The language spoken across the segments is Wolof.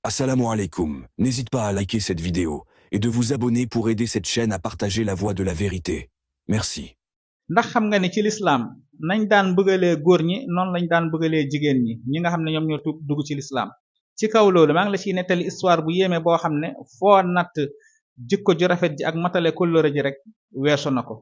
Assalamu alaikum. N'hésite pas à liker cette vidéo et de vous abonner pour aider cette chaîne à partager la voie de la vérité. Merci. ndax xam nga ni ci lislaam nañ daan bëggalee góor ñi noonu lañ daan bëggalee jigéen ñi nga xam ne ñoom ñoo tuub dugg ci lislaam ci kaw loolu maa ngi la ciy nettali histoire bu yéeme boo xam ne foo natt jikko ju rafet ji ak matale kóllëre ji rek weesu na ko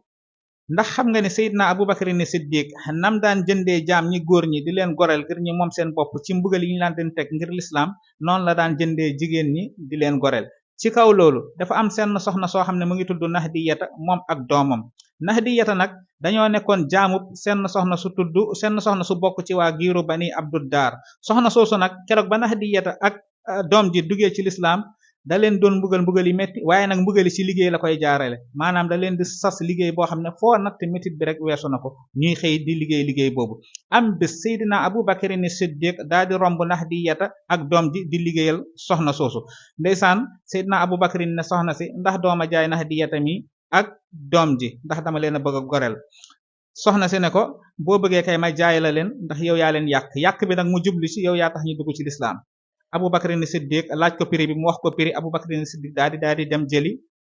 ndax xam nga ni Seydina Abubakar ni Siddiq nam daan jëndee jaam ñi góor ñi di leen goreel ngir ñi moom seen bopp ci mbugal yi ñu laan den teg ngir lislaam noonu la daan jëndee jigéen ñi di leen goreel ci kaw loolu dafa am seen soxna soo xam ne mu ngi tudd Nahdiyata moom ak doomam Nahdiyata nag dañoo nekkoon jaamub seen soxna su bokk ci waa giiru Bani Abduddar soxna soosu nag keroog ba Nahdiyata ak doom ji duggee ci lislaam da leen doon mbugal yi metti waaye nag mbugali ci liggéey la koy jaarale maanaam da leen di sas liggéey boo xam ne foo natt métit bi rek weesu na ko ñuy xëy di liggéey boobu am bés Seydina Abubakar ni Siddiq daal di romb Nahdiyata ak doom ji di liggéeyal soxna soosu ndeysaan Seydina Abubakar ne soxna si ndax dooma jaay Nahdiyata mi ak doom ji ndax dama leen a bëgg a goreel soxna si ne ko boo bëggee kay ma jaay la leen ndax yow yaa leen yàq bi nag mu jublu ci yow yaa tax ñu dugg ci lislaam Abubakar ni Siddiq laaj ko prix bi mu wax ko prix Abubakar ni Siddiq daal di dem jëli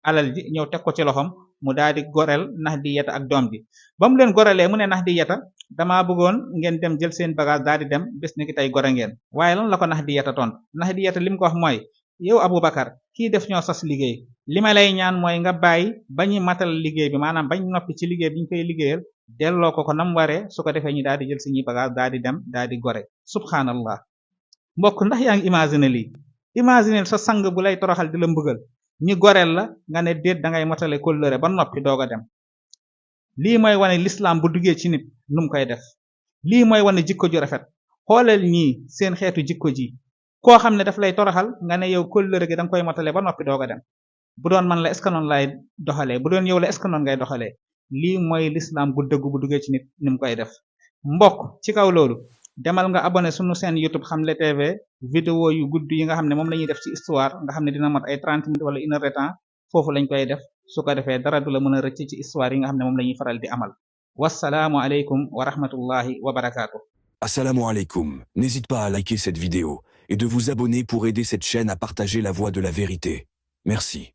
alal ji ñëw teg ko ci loxom mu daal di goreel Nahdiyata ak doom ji ba mu leen gorelee mu ne Nahdiyata damaa bëggoon ngeen dem jël seen bagage daal di dem bés ni ki tey gore ngeen waaye lan la ko Nahdiyata tont Nahdiyata li mu ko wax mooy yow Abubakar kii def ñoo sas liggéey li ma lay ñaan mooy nga bàyyi bañu matal liggéey bi maanaam bañ noppi ci liggéey bi ñu koy liggéeyal delloo ko nam waree su ko defee ñu daal di jël suñuy bagage daal di dem daal di gore subhanallah mbokk ndax yaa ngi imaginer lii imaginer sa sang bu lay toroxal di la mbëggal ñi goreel la nga ne déet dangay motale kóllëre ba noppi doog a dem lii mooy wane lislaam bu duggee ci nit num koy def lii mooy wane jikko ju rafet xoolal ñii seen xeetu jikko ji koo xam ne daf lay toroxal nga ne yow kóllëre gi danga koy motale ba noppi doog a dem bu doon man la est-ce que noonu lay doxalee bu doon yow la est-ce que noonu ngay doxalee lii mooy lislaam bu dëgg bu duggee ci nit ni mu koy def mbokk ci kaw loolu demal nga abonné sunu seen YouTube Xamle TV vidéo yu gudd yi nga xam ne moom la ñuy def ci histoire nga xam ne dina mat ay 30 minutes wala 1 heure de temps foofu lañ koy def su ko defee dara du la mën a rëcc ci histoire yi nga xam ne moom la ñuy faral di amal wassalaamu aleykum wa rahmatullahi wa barakaatu. Assalamu alaikum. N'hésite pas à liker cette vidéo et de vous abonner pour aider cette chaîne à partager la voie de la vérité. Merci.